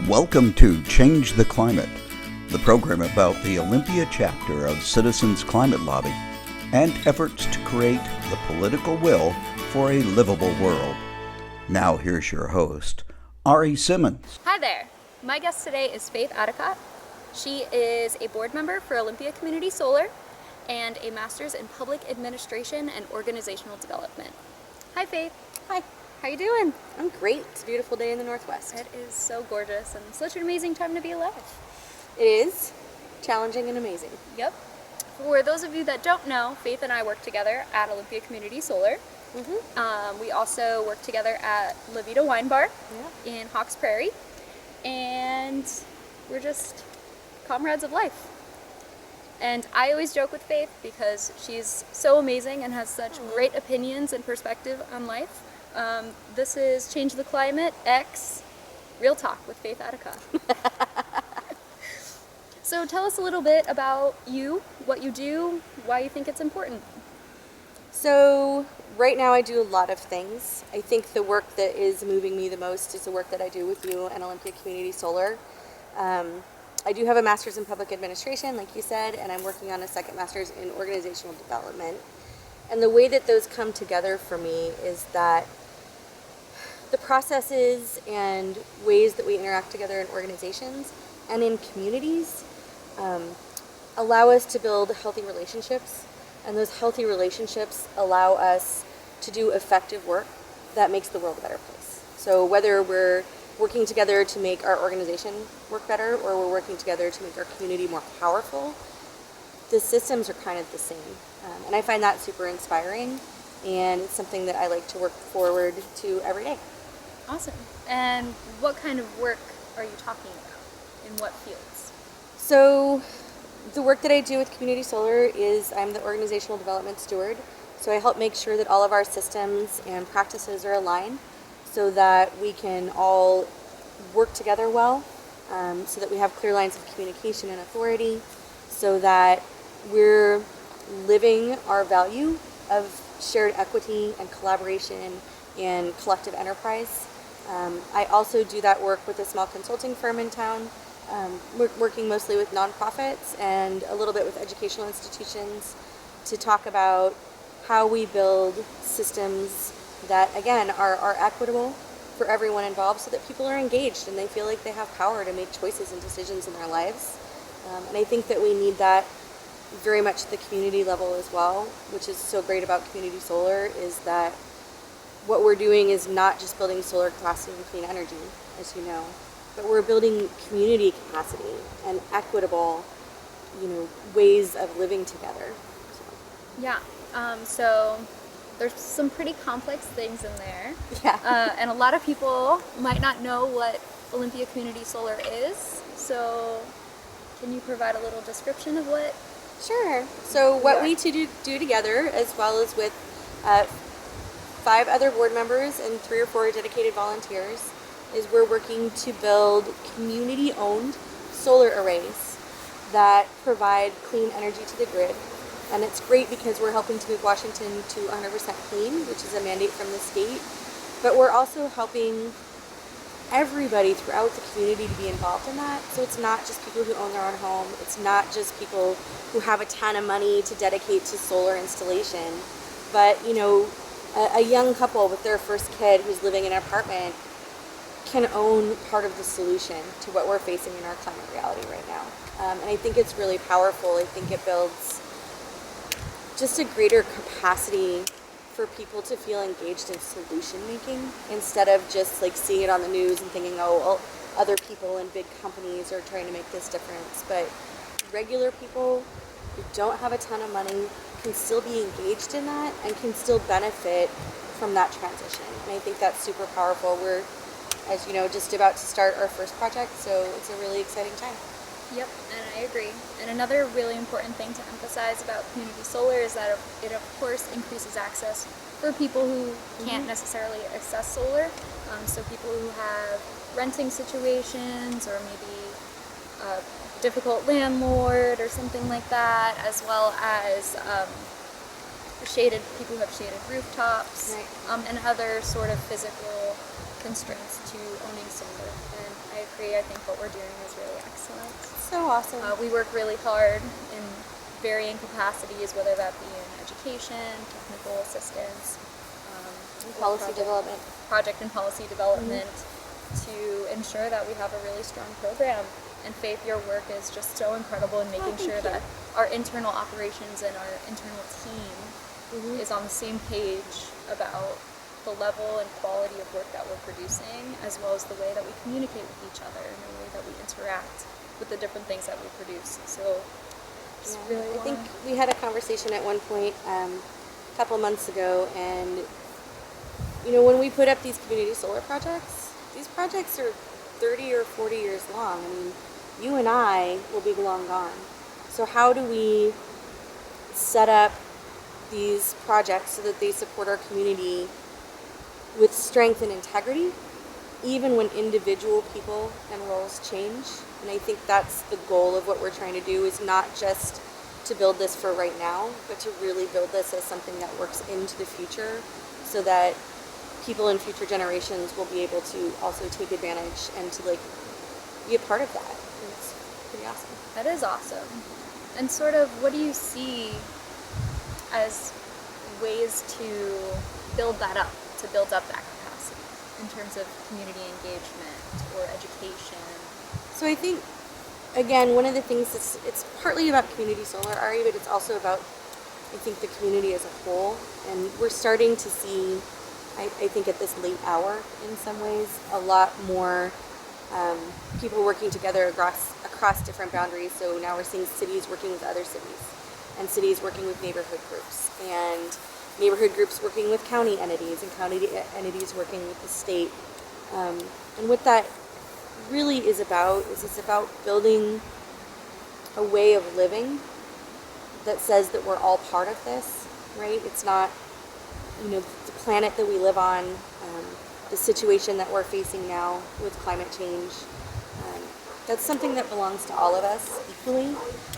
Welcome to Change the Climate, the program about the Olympia chapter of Citizens Climate Lobby and efforts to create the political will for a livable world. Now here's your host, Ari Simmons. Hi there. My guest today is Faith Addicott. She is a board member for Olympia Community Solar and a master's in public administration and organizational development. Hi Faith. Hi. How you doing? I'm great. It's a beautiful day in the Northwest. It is so gorgeous and such an amazing time to be alive. It is challenging and amazing. Yep. For those of you that don't know, Faith and I work together at Olympia Community Solar. We also work together at La Vida Wine Bar in Hawks Prairie, and we're just comrades of life. And I always joke with Faith because she's so amazing and has such great opinions and perspective on life. This is Change the Climate X Real Talk with Faith Addicott. So tell us a little bit about you, what you do, why you think it's important. So right now I do a lot of things. I think the work that is moving me the most is the work that I do with you and Olympia Community Solar. I do have a master's in public administration, like you said, and I'm working on a second master's in organizational development. And the way that those come together for me is that the processes and ways that we interact together in organizations and in communities allow us to build healthy relationships, and those healthy relationships allow us to do effective work that makes the world a better place. So whether we're working together to make our organization work better or we're working together to make our community more powerful, the systems are kind of the same. And I find that super inspiring, and it's something that I like to work forward to every day. Awesome. And what kind of work are you talking about? In what fields? So the work that I do with Community Solar is I'm the organizational development steward. So I help make sure that all of our systems and practices are aligned so that we can all work together well, so that we have clear lines of communication and authority, so that we're living our value of shared equity and collaboration and collective enterprise. I also do that work with a small consulting firm in town, working mostly with nonprofits and a little bit with educational institutions to talk about how we build systems that, again, are equitable for everyone involved so that people are engaged and they feel like they have power to make choices and decisions in their lives. And I think that we need that very much at the community level as well, which is so great about Community Solar, is that what we're doing is not just building solar capacity and clean energy, as you know, but we're building community capacity and equitable, ways of living together. Yeah. So there's some pretty complex things in there. Yeah. And a lot of people might not know what Olympia Community Solar is. So can you provide a little description of what? Sure. So what we do together, as well as with 5 other board members and 3 or 4 dedicated volunteers, is we're working to build community-owned solar arrays that provide clean energy to the grid. And it's great because we're helping to move Washington to 100% clean, which is a mandate from the state. But we're also helping everybody throughout the community to be involved in that. So it's not just people who own their own home. It's not just people who have a ton of money to dedicate to solar installation. But, a young couple with their first kid who's living in an apartment can own part of the solution to what we're facing in our climate reality right now. And I think it's really powerful. I think it builds just a greater capacity for people to feel engaged in solution making instead of just seeing it on the news and thinking, other people and big companies are trying to make this difference. But regular people who don't have a ton of money can still be engaged in that and can still benefit from that transition. And I think that's super powerful. We're, as you know, just about to start our first project, so it's a really exciting time. Yep, and I agree. And another really important thing to emphasize about Community Solar is that it of course increases access for people who can't necessarily access solar. So people who have renting situations or maybe a difficult landlord or something like that, as well as people who have shaded rooftops, and other sort of physical constraints to owning solar. And I agree, I think what we're doing is really excellent. So awesome. We work really hard in varying capacities, whether that be in education, technical assistance, Policy development. Project and policy development, to ensure that we have a really strong program. And Faith, your work is just so incredible in making sure that our internal operations and our internal team is on the same page about the level and quality of work that we're producing, as well as the way that we communicate with each other and the way that we interact with the different things that we produce. So I think we had a conversation at one point a couple months ago, and when we put up these community solar projects, these projects are 30 or 40 years long. I mean, you and I will be long gone. So how do we set up these projects so that they support our community with strength and integrity, even when individual people and roles change? And I think that's the goal of what we're trying to do, is not just to build this for right now, but to really build this as something that works into the future, so that people in future generations will be able to also take advantage and to be a part of that. And it's pretty awesome. That is awesome. And sort of, what do you see as ways to build that up, that capacity in terms of community engagement or education? So I think, again, one of the things it's partly about community solar, Ari, but it's also about, I think, the community as a whole. And we're starting to see, I think at this late hour, in some ways, a lot more people working together across different boundaries. So now we're seeing cities working with other cities, and cities working with neighborhood groups, and neighborhood groups working with county entities, and county entities working with the state. And what that really is about it's about building a way of living that says that we're all part of this, right? It's not, the planet that we live on, the situation that we're facing now with climate change. That's something that belongs to all of us equally.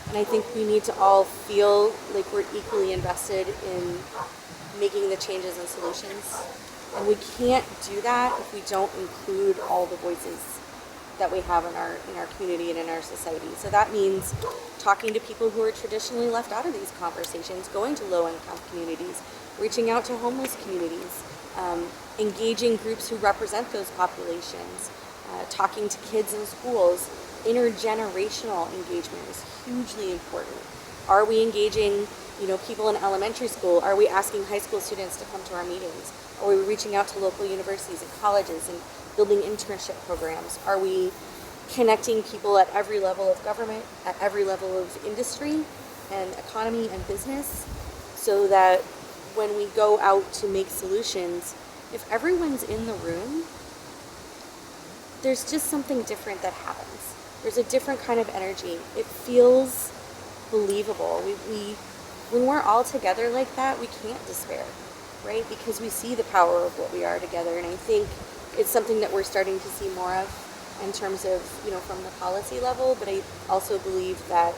And I think we need to all feel like we're equally invested in making the changes and solutions. And we can't do that if we don't include all the voices that we have in our community and in our society. So that means talking to people who are traditionally left out of these conversations, going to low-income communities, reaching out to homeless communities, engaging groups who represent those populations, talking to kids in schools. Intergenerational engagement is hugely important. Are we engaging, people in elementary school? Are we asking high school students to come to our meetings? Are we reaching out to local universities and colleges and building internship programs? Are we connecting people at every level of government, at every level of industry and economy and business, so that when we go out to make solutions, if everyone's in the room, there's just something different that happens. There's a different kind of energy. It feels believable. When we're all together like that, we can't despair, right? Because we see the power of what we are together. And I think it's something that we're starting to see more of in terms of, from the policy level. But I also believe that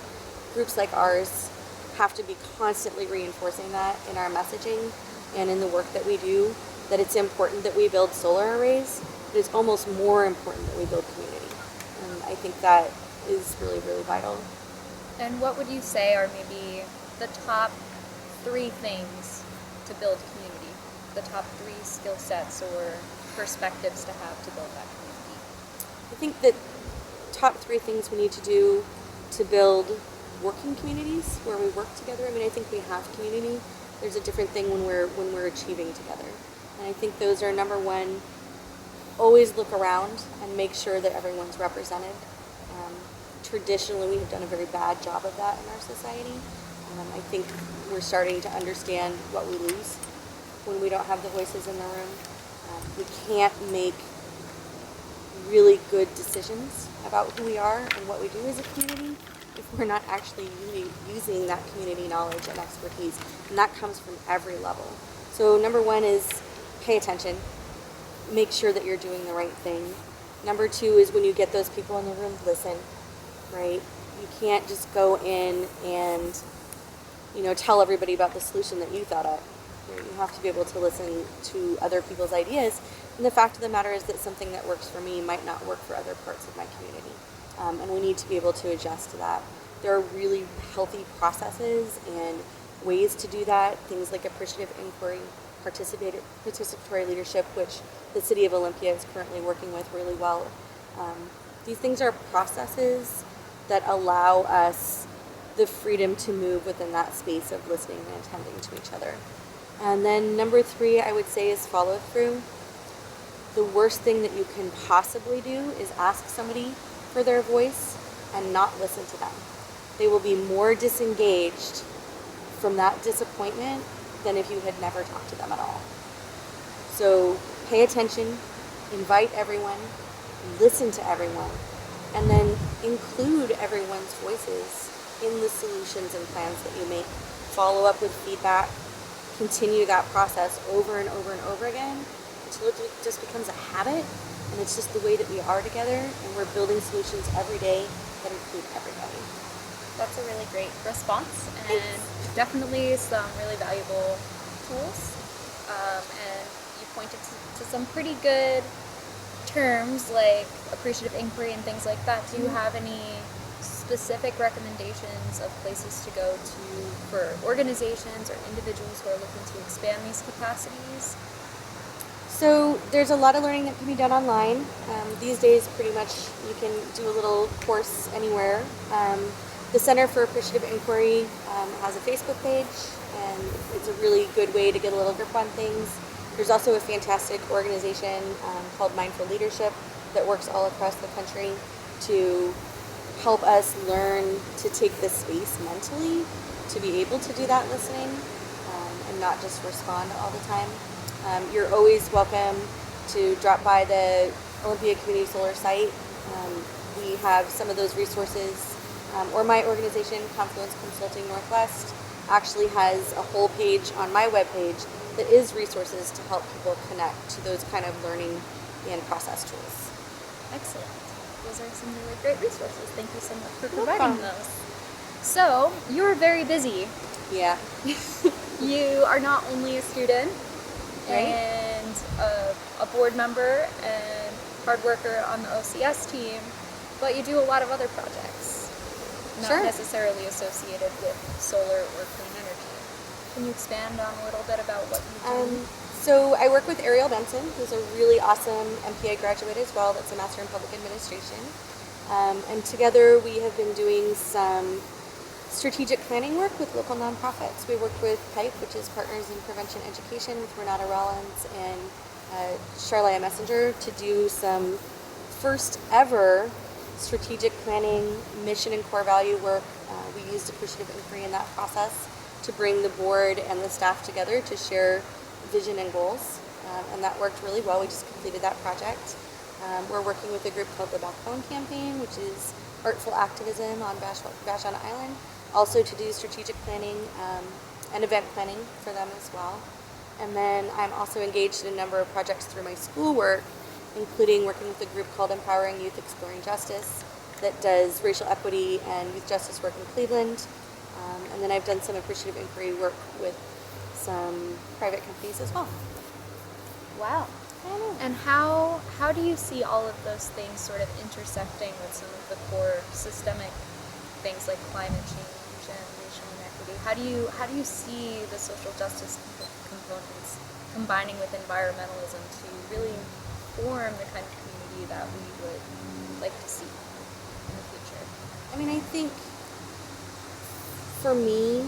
groups like ours have to be constantly reinforcing that in our messaging and in the work that we do, that it's important that we build solar arrays, but it's almost more important that we build community. And I think that is really, really vital. And what would you say are maybe the top 3 things to build community? The top 3 skill sets or perspectives to have to build that community? I think that top 3 things we need to do to build working communities where we work together. I think we have community. There's a different thing when we're achieving together. And I think those are, number 1, always look around and make sure that everyone's represented. Traditionally, we have done a very bad job of that in our society. I think we're starting to understand what we lose when we don't have the voices in the room. We can't make really good decisions about who we are and what we do as a community if we're not actually really using that community knowledge and expertise. And that comes from every level. So number 1 is pay attention. Make sure that you're doing the right thing. Number 2 is, when you get those people in the room, listen, right? You can't just go in and, tell everybody about the solution that you thought up. You have to be able to listen to other people's ideas. And the fact of the matter is that something that works for me might not work for other parts of my community. And we need to be able to adjust to that. There are really healthy processes and ways to do that. Things like appreciative inquiry, participatory leadership, which the city of Olympia is currently working with really well. These things are processes that allow us the freedom to move within that space of listening and attending to each other. And then number 3, I would say, is follow through. The worst thing that you can possibly do is ask somebody for their voice and not listen to them. They will be more disengaged from that disappointment than if you had never talked to them at all. So pay attention, invite everyone, listen to everyone, and then include everyone's voices in the solutions and plans that you make. Follow up with feedback, continue that process over and over and over again until it just becomes a habit, and it's just the way that we are together, and we're building solutions every day that include everybody. That's a really great response, and definitely some really valuable tools. And you pointed to some pretty good terms like appreciative inquiry and things like that. Do you have any specific recommendations of places to go to for organizations or individuals who are looking to expand these capacities? So there's a lot of learning that can be done online. These days, pretty much you can do a little course anywhere. The Center for Appreciative Inquiry has a Facebook page, and it's a really good way to get a little grip on things. There's also a fantastic organization called Mindful Leadership that works all across the country to help us learn to take this space mentally to be able to do that listening and not just respond all the time. You're always welcome to drop by the Olympia Community Solar site. We have some of those resources, or my organization, Confluence Consulting Northwest, actually has a whole page on my webpage that is resources to help people connect to those kind of learning and process tools. Excellent. Those are some really great resources. Thank you so much for providing those. So, you're very busy. Yeah. You are not only a student, Right. and a board member and hard worker on the OCS team, but you do a lot of other projects, not Sure. necessarily associated with solar or clean energy. Can you expand on a little bit about what you do? So I work with Ariel Benson, who's a really awesome MPA graduate as well. That's a Master in Public Administration. And together we have been doing some strategic planning work with local nonprofits. We worked with PIPE, which is Partners in Prevention Education, with Renata Rollins and Charlotte Messenger, to do some first ever strategic planning, mission and core value work. We used appreciative inquiry in that process to bring the board and the staff together to share vision and goals, and that worked really well. We just completed that project. We're working with a group called the Backbone Campaign, which is artful activism on Vashon Island, also to do strategic planning and event planning for them as well. And then I'm also engaged in a number of projects through my schoolwork, including working with a group called Empowering Youth Exploring Justice that does racial equity and youth justice work in Cleveland. And then I've done some appreciative inquiry work with some private companies as well. Wow. And how do you see all of those things sort of intersecting with some of the core systemic things like climate change and racial inequity? How do you see the social justice components combining with environmentalism to really form the kind of community that we would like to see in the future? I mean, I think for me,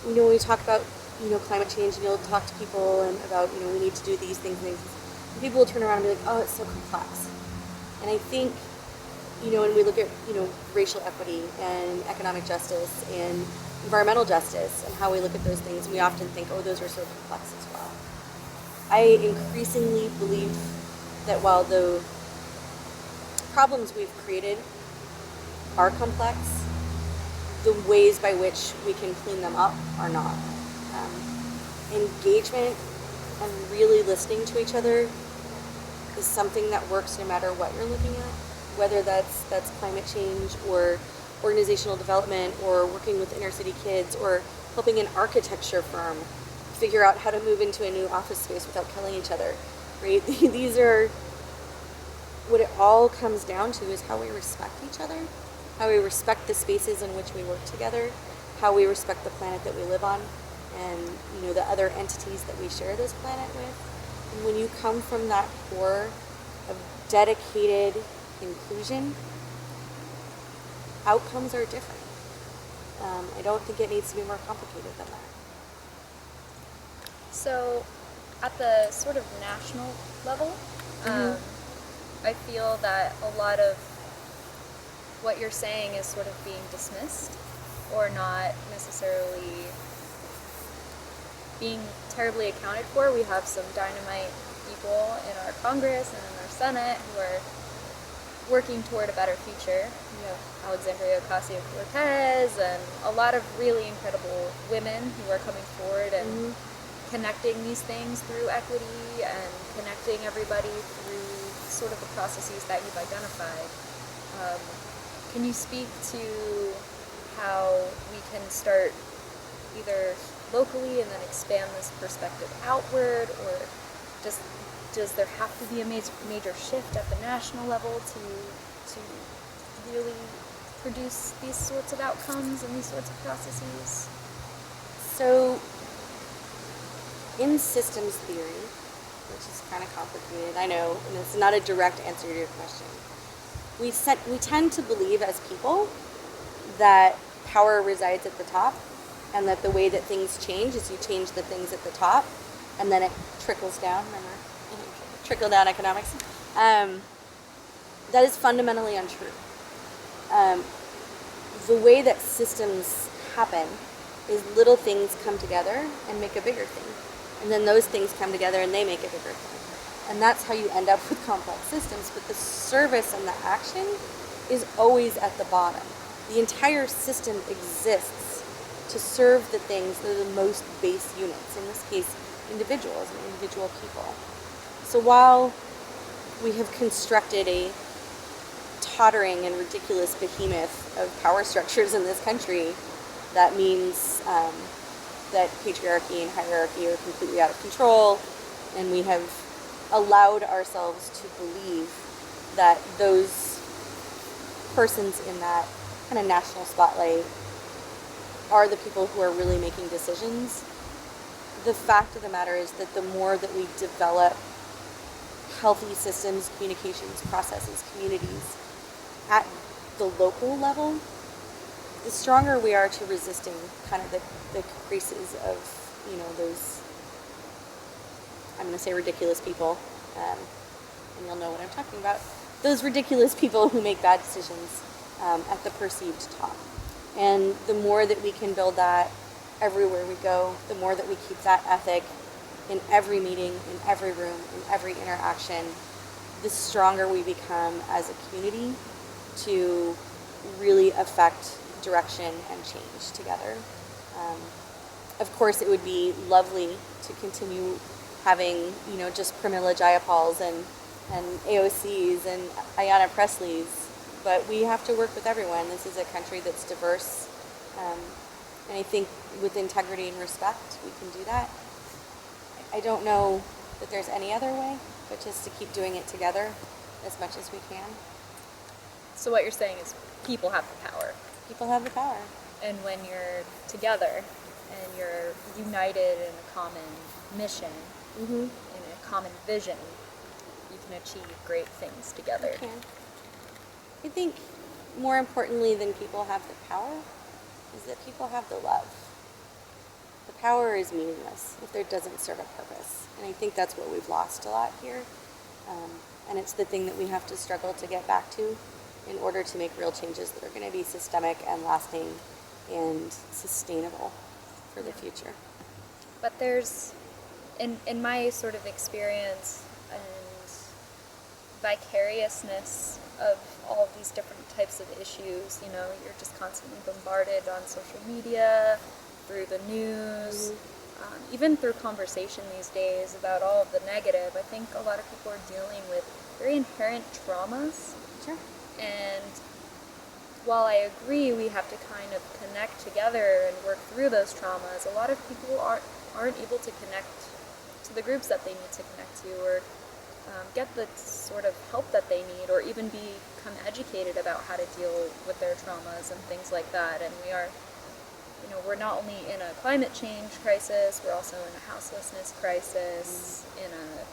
when we talk about, climate change, and you'll talk to people and about, we need to do these things, and people will turn around and be like, oh, it's so complex. And I think, when we look at, racial equity and economic justice and environmental justice and how we look at those things, we often think, oh, those are so complex as well. I increasingly believe that while the problems we've created are complex, the ways by which we can clean them up are not. Engagement and really listening to each other is something that works no matter what you're looking at, whether that's climate change or organizational development or working with inner city kids or helping an architecture firm figure out how to move into a new office space without killing each other, right? These are, what it all comes down to is how we respect each other, how we respect the spaces in which we work together, how we respect the planet that we live on, and the other entities that we share this planet with. And when you come from that core of dedicated inclusion, outcomes are different. I don't think it needs to be more complicated than that. So, at the sort of national level, I feel that a lot of what you're saying is sort of being dismissed or not necessarily being terribly accounted for. We have some dynamite people in our Congress and in our Senate who are working toward a better future. We have Alexandria Ocasio-Cortez and a lot of really incredible women who are coming forward and connecting these things through equity and connecting everybody through sort of the processes that you've identified. Can you speak to how we can start either locally and then expand this perspective outward, or does there have to be a major shift at the national level to really produce these sorts of outcomes and these sorts of processes? So, in systems theory, which is kind of complicated, I know, and it's not a direct answer to your question, we tend to believe as people that power resides at the top, and that the way that things change is you change the things at the top, and then it trickles down. Remember, trickle down economics. That is fundamentally untrue. The way that systems happen is little things come together and make a bigger thing, and then those things come together and they make a bigger thing, and that's how you end up with complex systems. But the service and the action is always at the bottom. The entire system exists to serve the things that are the most base units, in this case individuals and individual people. So while we have constructed a tottering and ridiculous behemoth of power structures in this country, that means that patriarchy and hierarchy are completely out of control, and we have allowed ourselves to believe that those persons in that kind of national spotlight are the people who are really making decisions. The fact of the matter is that the more that we develop healthy systems, communications, processes, communities at the local level, the stronger we are to resisting kind of the caprices of, those, I'm going to say ridiculous people, and you'll know what I'm talking about, those ridiculous people who make bad decisions at the perceived top. And the more that we can build that everywhere we go, the more that we keep that ethic in every meeting, in every room, in every interaction, the stronger we become as a community to really affect direction and change together. Of course, it would be lovely to continue having, just Pramila Jayapals and AOCs and Ayanna Presleys, but we have to work with everyone. This is a country that's diverse, and I think with integrity and respect, we can do that. I don't know that there's any other way, but just to keep doing it together as much as we can. So what you're saying is people have the power. People have the power. And when you're together and you're united in a common mission, in a common vision, you can achieve great things together. You can. I think more importantly than people have the power is that people have the love. The power is meaningless if it doesn't serve a purpose. And I think that's what we've lost a lot here. And it's the thing that we have to struggle to get back to in order to make real changes that are going to be systemic and lasting and sustainable for the future. But there's, in my sort of experience and vicariousness of all of these different types of issues, you're just constantly bombarded on social media, through the news, even through conversation these days about all of the negative. I think a lot of people are dealing with very inherent traumas. Sure. And while I agree we have to kind of connect together and work through those traumas, a lot of people aren't able to connect to the groups that they need to connect to, or get the sort of help that they need, or even become educated about how to deal with their traumas and things like that. And we are, we're not only in a climate change crisis, we're also in a houselessness crisis, in an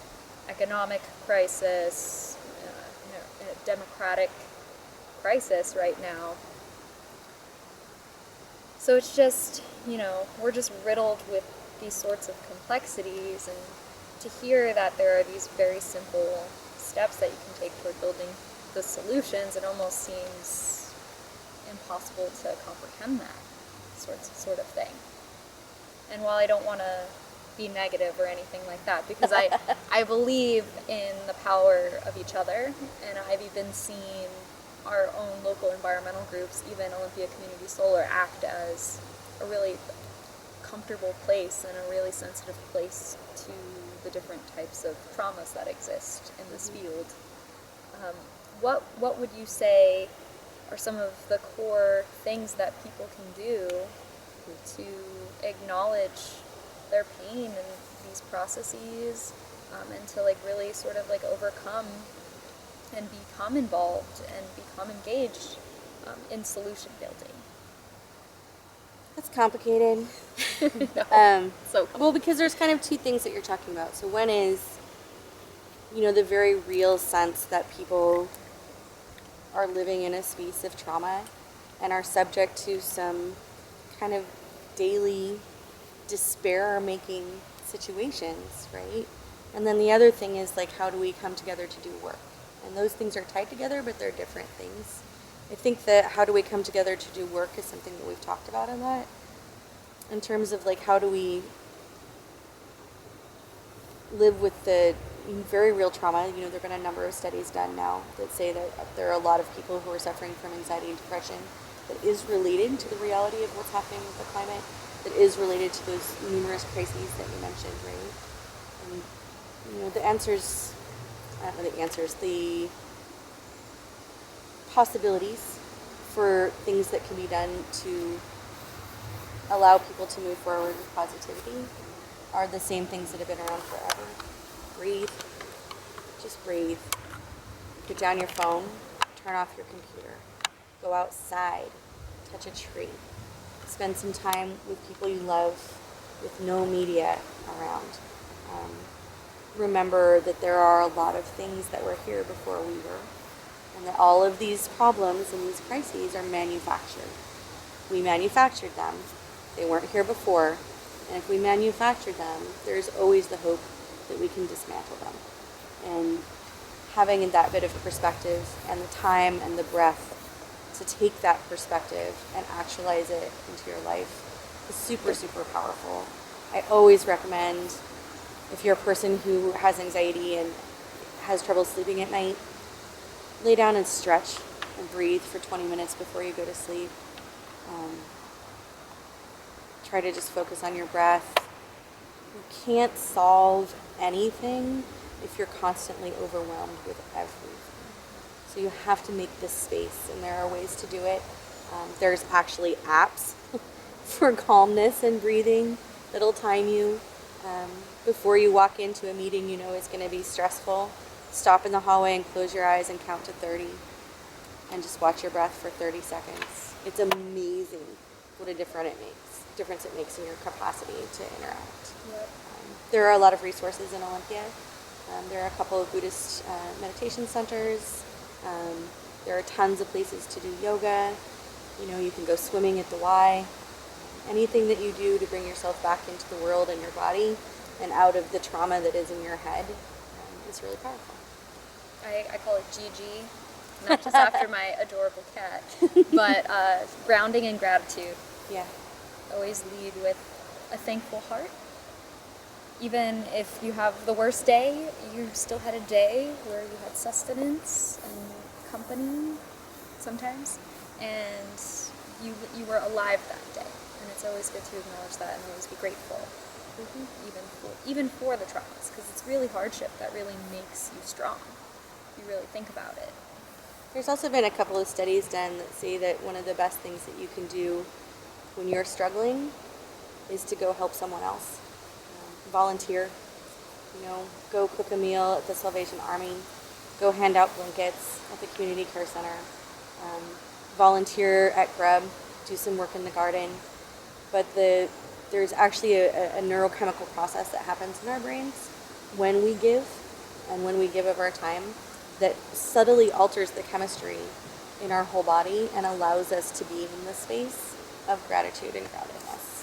economic crisis, in a democratic crisis right now. So it's just, we're just riddled with these sorts of complexities, and to hear that there are these very simple steps that you can take toward building the solutions, it almost seems impossible to comprehend that sort of thing. And while I don't want to be negative or anything like that, because I believe in the power of each other, and I've even seen our own local environmental groups, even Olympia Community Solar, act as a really comfortable place and a really sensitive place to the different types of traumas that exist in this field. What would you say are some of the core things that people can do to acknowledge their pain in these processes, and to really sort of overcome and become involved and become engaged in solution building? That's complicated. So well, because there's kind of two things that you're talking about. So one is, the very real sense that people are living in a space of trauma and are subject to some kind of daily despair-making situations, right? And then the other thing is, how do we come together to do work? And those things are tied together, but they're different things. I think that how do we come together to do work is something that we've talked about a lot. In terms of how do we live with the very real trauma. There have been a number of studies done now that say that there are a lot of people who are suffering from anxiety and depression that is related to the reality of what's happening with the climate, that is related to those numerous crises that you mentioned, right? And the possibilities for things that can be done to allow people to move forward with positivity are the same things that have been around forever. Breathe. Just breathe. Put down your phone. Turn off your computer. Go outside. Touch a tree. Spend some time with people you love with no media around. Remember that there are a lot of things that were here before we were, and that all of these problems and these crises are manufactured. We manufactured them. They weren't here before, and if we manufactured them, there's always the hope that we can dismantle them. And having that bit of perspective and the time and the breath to take that perspective and actualize it into your life is super, super powerful. I always recommend, if you're a person who has anxiety and has trouble sleeping at night, lay down and stretch and breathe for 20 minutes before you go to sleep. Try to just focus on your breath. You can't solve anything if you're constantly overwhelmed with everything. So you have to make this space, and there are ways to do it. There's actually apps for calmness and breathing that'll time you. Before you walk into a meeting you know is going to be stressful, stop in the hallway and close your eyes and count to 30 and just watch your breath for 30 seconds. It's amazing what a difference it makes in your capacity to interact. Yep. There are a lot of resources in Olympia. There are a couple of Buddhist meditation centers. There are tons of places to do yoga. You can go swimming at the Y. Anything that you do to bring yourself back into the world and your body and out of the trauma that is in your head is really powerful. I call it GG, not just after my adorable cat, but grounding and gratitude. Yeah. Always lead with a thankful heart. Even if you have the worst day, you still had a day where you had sustenance and company sometimes, and you were alive that day. And it's always good to acknowledge that and always be grateful, even for the traumas, because it's really hardship that really makes you strong. You really think about it. There's also been a couple of studies done that say that one of the best things that you can do when you're struggling is to go help someone else. volunteer. Go cook a meal at the Salvation Army. Go hand out blankets at the community care center. Volunteer at Grub. Do some work in the garden. But there's actually a neurochemical process that happens in our brains when we give and when we give of our time that subtly alters the chemistry in our whole body and allows us to be in the space of gratitude and groundedness.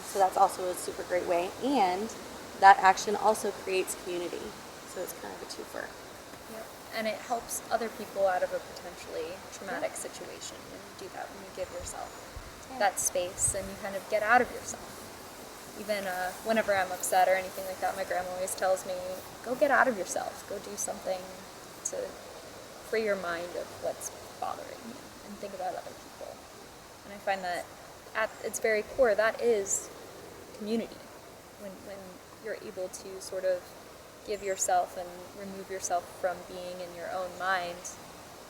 So that's also a super great way. And that action also creates community. So it's kind of a twofer. Yep. And it helps other people out of a potentially traumatic situation when you do that, when you give yourself that space and you kind of get out of yourself. Even whenever I'm upset or anything like that, my grandma always tells me, go get out of yourself. Go do something to free your mind of what's bothering you and think about other people. And I find that at its very core, that is community. When you're able to sort of give yourself and remove yourself from being in your own mind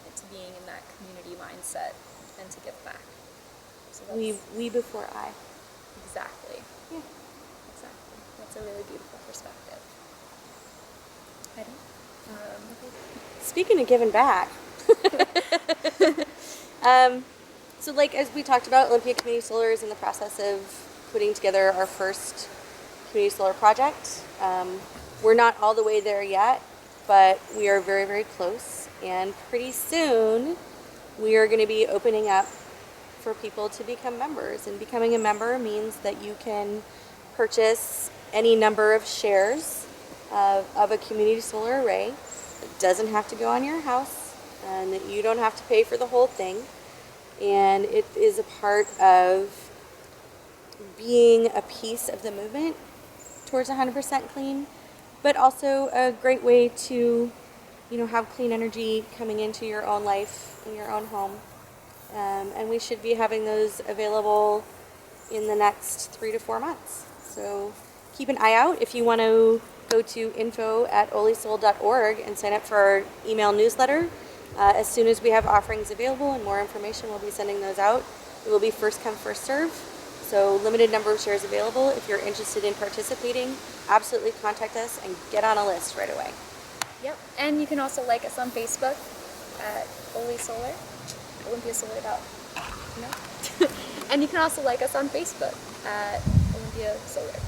into being in that community mindset and to give back. So we before I. Exactly. Yeah. Exactly. That's a really beautiful perspective. I don't. Speaking of giving back, so like as we talked about, Olympia Community Solar is in the process of putting together our first community solar project. We're not all the way there yet, but we are very, very close. And pretty soon, we are going to be opening up for people to become members. And becoming a member means that you can purchase any number of shares of a community solar array. It doesn't have to go on your house, and you don't have to pay for the whole thing. And it is a part of being a piece of the movement towards 100% clean, but also a great way to, have clean energy coming into your own life, in your own home. And we should be having those available in the next 3 to 4 months. So keep an eye out. If you want to go to info@olysol.org and sign up for our email newsletter. As soon as we have offerings available and more information, we'll be sending those out. It will be first come, first serve. So limited number of shares available. If you're interested in participating, absolutely contact us and get on a list right away. Yep. And you can also like us on Facebook at Solar, Olympia Solar. No. And you can also like us on Facebook at Olympia Solar.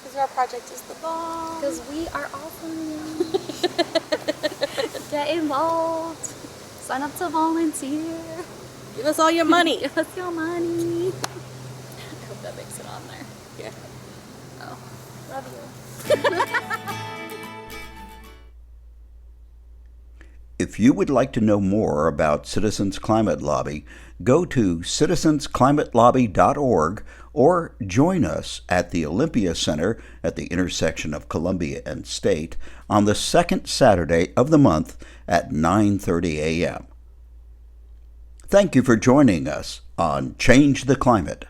Because our project is the bomb. Because we are awesome. Get involved. Sign up to volunteer. Give us all your money. Give us your money. I hope that makes it on there. Yeah. Oh, love you. If you would like to know more about Citizens Climate Lobby, go to citizensclimatelobby.org or join us at the Olympia Center at the intersection of Columbia and State on the second Saturday of the month at 9:30 a.m. Thank you for joining us on Change the Climate.